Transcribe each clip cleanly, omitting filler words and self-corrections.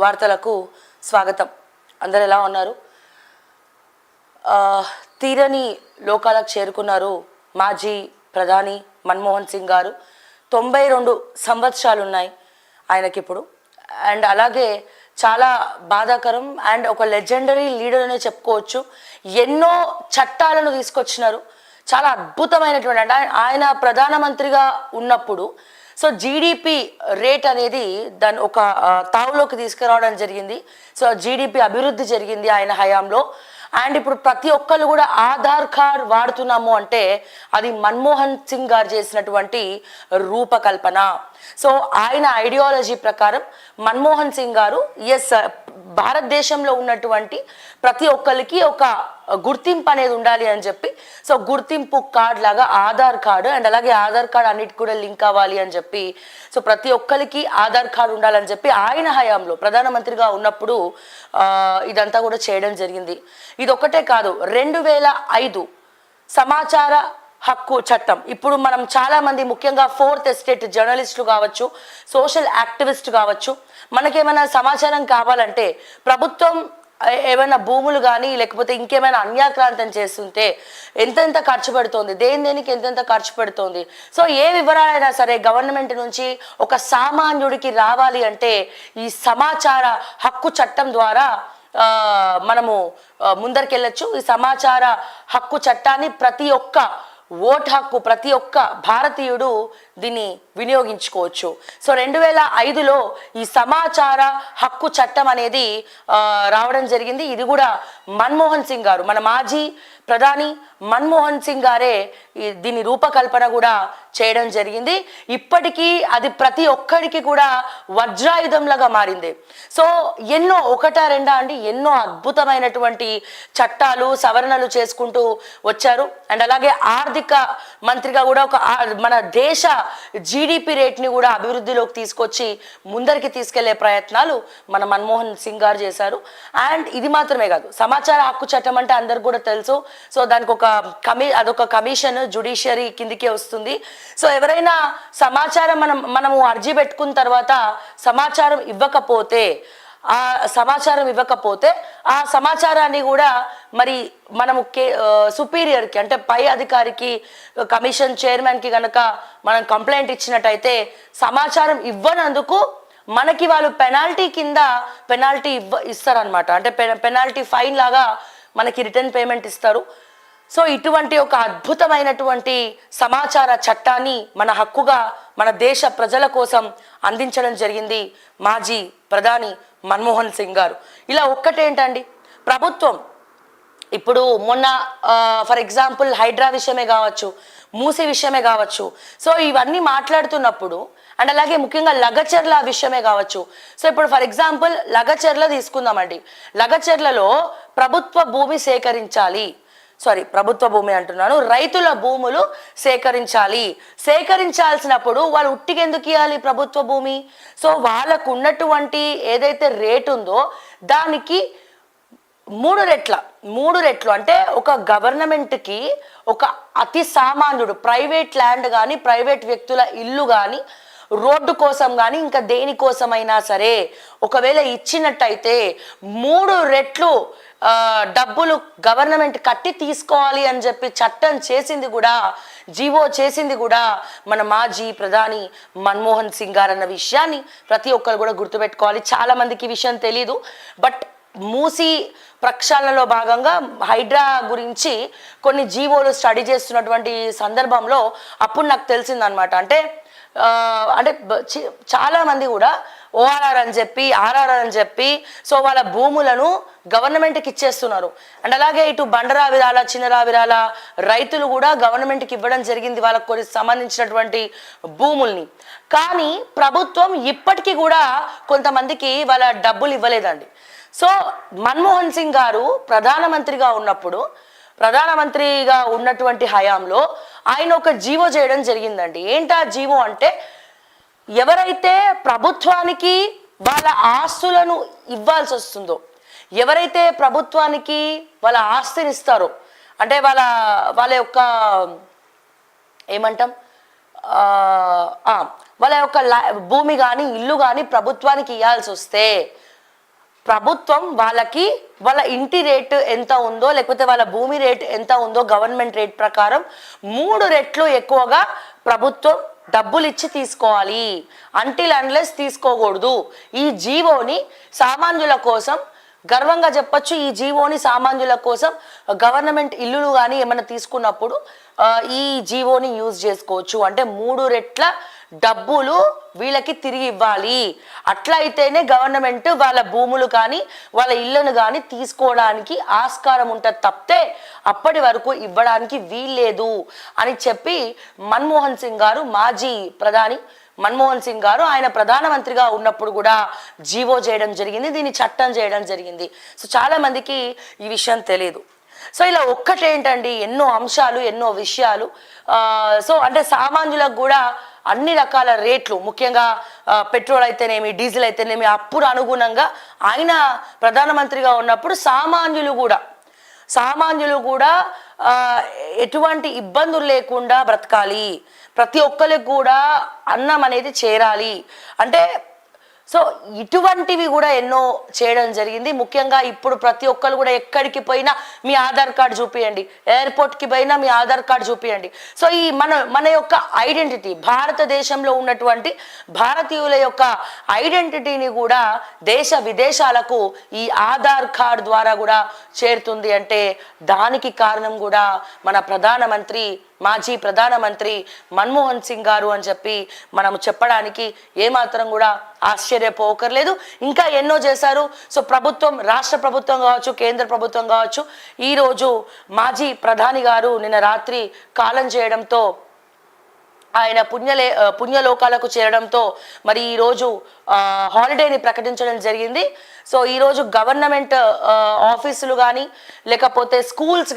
వార్తలకు స్వాగతం. అందరూ ఎలా ఉన్నారు? తీరని లోకాలకు చేరుకున్నారు మాజీ ప్రధాని మన్మోహన్ సింగ్ గారు. 92 సంవత్సరాలు ఉన్నాయి ఆయనకిప్పుడు. అండ్ అలాగే చాలా బాధాకరం అండ్ ఒక లెజెండరీ లీడర్ అనే చెప్పుకోవచ్చు. ఎన్నో చట్టాలను తీసుకొచ్చినారు. చాలా అద్భుతమైనటువంటి అంటే ఆయన ప్రధానమంత్రిగా ఉన్నప్పుడు సో జీడిపి రేట్ అనేది దాన్ని ఒక తావులోకి తీసుకురావడం జరిగింది. సో జీడిపి అభివృద్ధి జరిగింది ఆయన హయాంలో. అండ్ ఇప్పుడు ప్రతి ఒక్కరు కూడా ఆధార్ కార్డ్ వాడుతున్నాము అంటే అది మన్మోహన్ సింగ్ గారు చేసినటువంటి రూపకల్పన. సో ఆయన ఐడియాలజీ ప్రకారం మన్మోహన్ సింగ్ గారు భారతదేశంలో ఉన్నటువంటి ప్రతి ఒక్కరికి ఒక గుర్తింపు అనేది ఉండాలి అని చెప్పి సో గుర్తింపు కార్డ్ లాగా ఆధార్ కార్డు అండ్ అలాగే ఆధార్ కార్డ్ అన్నిటికి కూడా లింక్ అవ్వాలి అని చెప్పి సో ప్రతి ఒక్కరికి ఆధార్ కార్డు ఉండాలని చెప్పి ఆయన హయాంలో ప్రధానమంత్రిగా ఉన్నప్పుడు ఇదంతా కూడా చేయడం జరిగింది. ఇది ఒక్కటే కాదు, 2005 సమాచార హక్కు చట్టం. ఇప్పుడు మనం చాలా మంది ముఖ్యంగా 4th ఎస్టేట్ జర్నలిస్టులు కావచ్చు, సోషల్ యాక్టివిస్ట్ కావచ్చు, మనకేమైనా సమాచారం కావాలంటే ప్రభుత్వం ఏమైనా భూములు కానీ లేకపోతే ఇంకేమైనా అన్యాక్రాంతం చేస్తుంటే ఎంతెంత ఖర్చు పెడుతోంది, దేనికి ఎంతెంత ఖర్చు పెడుతోంది, సో ఏ వివరాలైనా సరే గవర్నమెంట్ నుంచి ఒక సామాన్యుడికి రావాలి అంటే ఈ సమాచార హక్కు చట్టం ద్వారా మనము ముందరికెళ్ళచ్చు. ఈ సమాచార హక్కు చట్టాన్ని ప్రతి ఒక్క ఓట్ హక్కు ప్రతి ఒక్క భారతీయుడు దీన్ని వినియోగించుకోవచ్చు. సో 2005లో ఈ సమాచార హక్కు చట్టం అనేది రావడం జరిగింది. ఇది కూడా మన్మోహన్ సింగ్ గారు, మన మాజీ ప్రధాని మన్మోహన్ సింగ్ గారే దీని రూపకల్పన కూడా చేయడం జరిగింది. ఇప్పటికీ అది ప్రతి ఒక్కరికి కూడా వజ్రాయుధంలాగా మారింది. సో ఎన్నో ఒకటా రెండా అండి ఎన్నో అద్భుతమైనటువంటి చట్టాలు సవరణలు చేసుకుంటూ వచ్చారు. అండ్ అలాగే ఆర్థిక మంత్రిగా కూడా మన దేశ జీడిపి రేట్ని కూడా అభివృద్ధిలోకి తీసుకొచ్చి ముందరికి తీసుకెళ్లే ప్రయత్నాలు మన మన్మోహన్ సింగ్ గారు చేశారు. అండ్ ఇది మాత్రమే కాదు, సమాచార హక్కు చట్టం అంటే అందరికి కూడా తెలుసు. సో దానికి అదొక కమిషన్ జ్యుడిషియరీ కిందికే వస్తుంది. సో ఎవరైనా సమాచారం మనము అర్జీ పెట్టుకున్న తర్వాత సమాచారం ఇవ్వకపోతే ఆ సమాచారాన్ని కూడా మరి మనము సుపీరియర్కి అంటే పై అధికారికి కమిషన్ చైర్మన్కి కనుక మనం కంప్లైంట్ ఇచ్చినట్టయితే సమాచారం ఇవ్వనందుకు మనకి వాళ్ళు పెనాల్టీ ఇస్తారనమాట. అంటే పెనాల్టీ ఫైన్ లాగా మనకి రిటర్న్ పేమెంట్ ఇస్తారు. సో ఇటువంటి ఒక అద్భుతమైనటువంటి సమాచార చట్టాన్ని మన హక్కుగా మన దేశ ప్రజల కోసం అందించడం జరిగింది మాజీ ప్రధాని మన్మోహన్ సింగ్ గారు. ఇలా ఒక్కటేంటండి, ప్రభుత్వం ఇప్పుడు మొన్న ఫర్ ఎగ్జాంపుల్ హైడ్రా విషయమే కావచ్చు, మూసీ విషయమే కావచ్చు, సో ఇవన్నీ మాట్లాడుతున్నప్పుడు అండ్ అలాగే ముఖ్యంగా లగచర్ల విషయమే కావచ్చు. సో ఇప్పుడు ఫర్ ఎగ్జాంపుల్ లగచర్ల తీసుకుందామండి. లగచర్లలో ప్రభుత్వ భూమి అంటున్నాను, రైతుల భూములు సేకరించాల్సినప్పుడు వాళ్ళు ఉట్టికెందుకు ఇవ్వాలి ప్రభుత్వ భూమి? సో వాళ్ళకు ఉన్నటువంటి ఏదైతే రేటు ఉందో దానికి 3 రెట్లు అంటే ఒక గవర్నమెంట్కి ఒక అతి సామాన్యుడు ప్రైవేట్ ల్యాండ్ కానీ ప్రైవేట్ వ్యక్తుల ఇల్లు కానీ రోడ్డు కోసం కానీ ఇంకా దేనికోసమైనా సరే ఒకవేళ ఇచ్చినట్టయితే 3 రెట్లు డబ్బులు గవర్నమెంట్ కట్టి తీసుకోవాలి అని చెప్పి చట్టం జీవో చేసింది కూడా మన మాజీ ప్రధాని మన్మోహన్ సింగ్ గారు అన్న విషయాన్ని ప్రతి ఒక్కరు కూడా గుర్తుపెట్టుకోవాలి. చాలా మందికి ఈ విషయం తెలీదు. బట్ మూసీ ప్రక్షాళనలో భాగంగా హైడ్రా గురించి కొన్ని జీవోలు స్టడీ చేస్తున్నటువంటి సందర్భంలో అప్పుడు నాకు తెలిసిందనమాట. అంటే చాలా మంది కూడా ఓఆర్ఆర్ అని చెప్పి ఆర్ఆర్ఆర్ అని చెప్పి సో వాళ్ళ భూములను గవర్నమెంట్కి ఇచ్చేస్తున్నారు. అండ్ అలాగే ఇటు బండరావిరాల చిన్నరావిరాల రైతులు కూడా గవర్నమెంట్కి ఇవ్వడం జరిగింది వాళ్ళకు కొన్ని సంబంధించినటువంటి భూముల్ని. కానీ ప్రభుత్వం ఇప్పటికీ కూడా కొంతమందికి వాళ్ళ డబ్బులు ఇవ్వలేదండి. సో మన్మోహన్ సింగ్ గారు ప్రధానమంత్రిగా ఉన్నటువంటి హయాంలో ఆయన ఒక జీవో చేయడం జరిగిందండి. ఏంటా జీవో అంటే ఎవరైతే ప్రభుత్వానికి వాళ్ళ ఆస్తులను ఇవ్వాల్సి వస్తుందో, ఎవరైతే ప్రభుత్వానికి వాళ్ళ ఆస్తిని ఇస్తారో అంటే వాళ్ళ యొక్క ఏమంటాం వాళ్ళ యొక్క భూమి కానీ ఇల్లు కానీ ప్రభుత్వానికి ఇవ్వాల్సి వస్తే ప్రభుత్వం వాళ్ళకి వాళ్ళ ఇంటి రేటు ఎంత ఉందో లేకపోతే వాళ్ళ భూమి రేట్ ఎంత ఉందో గవర్నమెంట్ రేట్ ప్రకారం 3 రెట్లు ఎక్కువగా ప్రభుత్వం డబ్బులు ఇచ్చి తీసుకోవాలి. అంటిల్ అన్లెస్ తీసుకోకూడదు. ఈ జీవోని సామాన్యుల కోసం గర్వంగా చెప్పొచ్చు. ఈ జీవోని సామాన్యుల కోసం గవర్నమెంట్ ఇల్లులు కానీ ఏమైనా తీసుకున్నప్పుడు ఈ జీవోని యూజ్ చేసుకోవచ్చు. అంటే 3 రెట్ల డబ్బులు వీళ్ళకి తిరిగి ఇవ్వాలి. అట్లా అయితేనే గవర్నమెంట్ వాళ్ళ భూములు కానీ వాళ్ళ ఇళ్ళను కానీ తీసుకోవడానికి ఆస్కారం ఉంటుంది తప్పితే అప్పటి వరకు ఇవ్వడానికి వీల్లేదు అని చెప్పి మన్మోహన్ సింగ్ గారు, మాజీ ప్రధాని మన్మోహన్ సింగ్ గారు ఆయన ప్రధానమంత్రిగా ఉన్నప్పుడు కూడా జీవో చేయడం జరిగింది, దీన్ని చట్టం చేయడం జరిగింది. సో చాలా మందికి ఈ విషయం తెలియదు. సో ఇలా ఒక్కటేంటండి, ఎన్నో అంశాలు, ఎన్నో విషయాలు. సో అంటే సామాన్యులకు కూడా అన్ని రకాల రేట్లు, ముఖ్యంగా పెట్రోల్ అయితేనేమి, డీజిల్ అయితేనేమి, అప్పుడు అనుగుణంగా ఆయన ప్రధానమంత్రిగా ఉన్నప్పుడు సామాన్యులు కూడా ఎటువంటి ఇబ్బందులు లేకుండా బ్రతకాలి, ప్రతి ఒక్కరికి కూడా అన్నం అనేది చేరాలి అంటే సో ఇటువంటివి కూడా ఎన్నో చేయడం జరిగింది. ముఖ్యంగా ఇప్పుడు ప్రతి ఒక్కరు కూడా ఎక్కడికి పోయినా మీ ఆధార్ కార్డు చూపియండి, ఎయిర్పోర్ట్కి పోయినా మీ ఆధార్ కార్డు చూపియండి. సో ఈ మన యొక్క ఐడెంటిటీ, భారతదేశంలో ఉన్నటువంటి భారతీయుల యొక్క ఐడెంటిటీని కూడా దేశ విదేశాలకు ఈ ఆధార్ కార్డు ద్వారా కూడా చేరుతుంది. అంటే దానికి కారణం కూడా మన మాజీ ప్రధానమంత్రి మన్మోహన్ సింగ్ గారు అని చెప్పి మనం చెప్పడానికి ఏమాత్రం కూడా ఆశ్చర్యపోకర్లేదు. ఇంకా ఎన్నో చేశారు. సో ప్రభుత్వం, రాష్ట్ర ప్రభుత్వం కావచ్చు, కేంద్ర ప్రభుత్వం కావచ్చు, ఈరోజు మాజీ ప్రధాని గారు నిన్న రాత్రి కాలం చేయడంతో, ఆయన పుణ్యలోకాలకు చేరడంతో మరి ఈరోజు హాలిడేని ప్రకటించడం జరిగింది. సో ఈరోజు గవర్నమెంట్ ఆఫీసులు కానీ లేకపోతే స్కూల్స్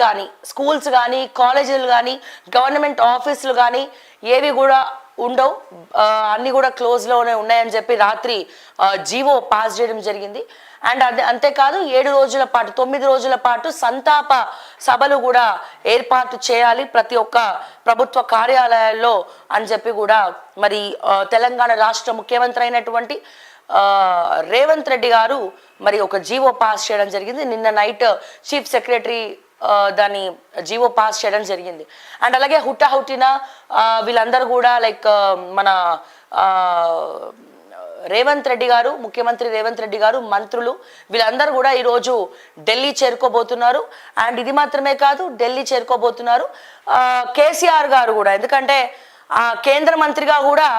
కానీ కాలేజీలు కానీ గవర్నమెంట్ ఆఫీసులు కానీ ఏవి కూడా ఉండవు, అన్నీ కూడా క్లోజ్లోనే ఉన్నాయని చెప్పి రాత్రి జీవో పాస్ చేయడం జరిగింది. అండ్ అంతేకాదు 9 రోజుల పాటు సంతాప సభలు కూడా ఏర్పాటు చేయాలి ప్రతి ఒక్క ప్రభుత్వ కార్యాలయాల్లో అని చెప్పి కూడా మరి తెలంగాణ రాష్ట్ర ముఖ్యమంత్రి అయినటువంటి రేవంత్ రెడ్డి గారు మరి ఒక జీవో పాస్ చేయడం జరిగింది. నిన్న నైట్ చీఫ్ సెక్రటరీ దాన్ని జీవో పాస్ చేయడం జరిగింది. అండ్ అలాగే హుటాహుటిన వీళ్ళందరూ కూడా లైక్ మన ముఖ్యమంత్రి రేవంత్ రెడ్డి గారు, మంత్రులు వీళ్ళందరూ కూడా ఈరోజు ఢిల్లీ చేరుకోబోతున్నారు. అండ్ ఇది మాత్రమే కాదు, ఢిల్లీ చేరుకోబోతున్నారు కేసీఆర్ గారు కూడా. ఎందుకంటే కేంద్ర మంత్రిగా కూడా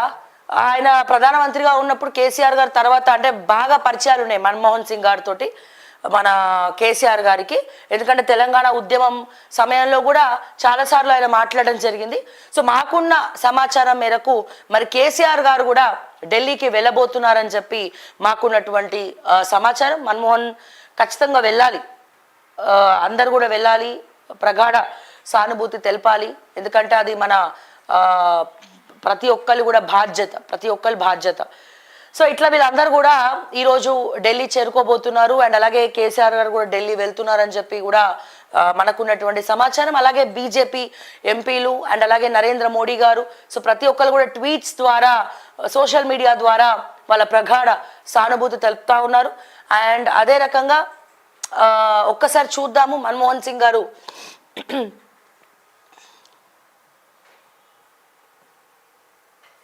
ఆయన ప్రధానమంత్రిగా ఉన్నప్పుడు కేసీఆర్ గారు తర్వాత అంటే బాగా పరిచయాలు ఉన్నాయి మన్మోహన్ సింగ్ గారితో మన కేసీఆర్ గారికి. ఎందుకంటే తెలంగాణ ఉద్యమం సమయంలో కూడా చాలాసార్లు ఆయన మాట్లాడడం జరిగింది. సో మాకున్న సమాచారం మేరకు మరి కేసీఆర్ గారు కూడా ఢిల్లీకి వెళ్ళబోతున్నారని చెప్పి మాకున్నటువంటి సమాచారం. మన్మోహన్ ఖచ్చితంగా వెళ్ళాలి, అందరు కూడా వెళ్ళాలి, ప్రగాఢ సానుభూతి తెలపాలి. ఎందుకంటే అది మన ప్రతి ఒక్కరి బాధ్యత. సో ఇట్లా వీళ్ళందరూ కూడా ఈరోజు ఢిల్లీ చేరుకోబోతున్నారు. అండ్ అలాగే కేసీఆర్ గారు కూడా ఢిల్లీ వెళ్తున్నారని చెప్పి కూడా మనకున్నటువంటి సమాచారం. అలాగే బీజేపీ ఎంపీలు అండ్ అలాగే నరేంద్ర మోడీ గారు, సో ప్రతి ఒక్కరు కూడా ట్వీట్స్ ద్వారా, సోషల్ మీడియా ద్వారా వాళ్ళ ప్రగాఢ సానుభూతి తెలుపుతా ఉన్నారు. అండ్ అదే రకంగా ఒక్కసారి చూద్దాము మన్మోహన్ సింగ్ గారు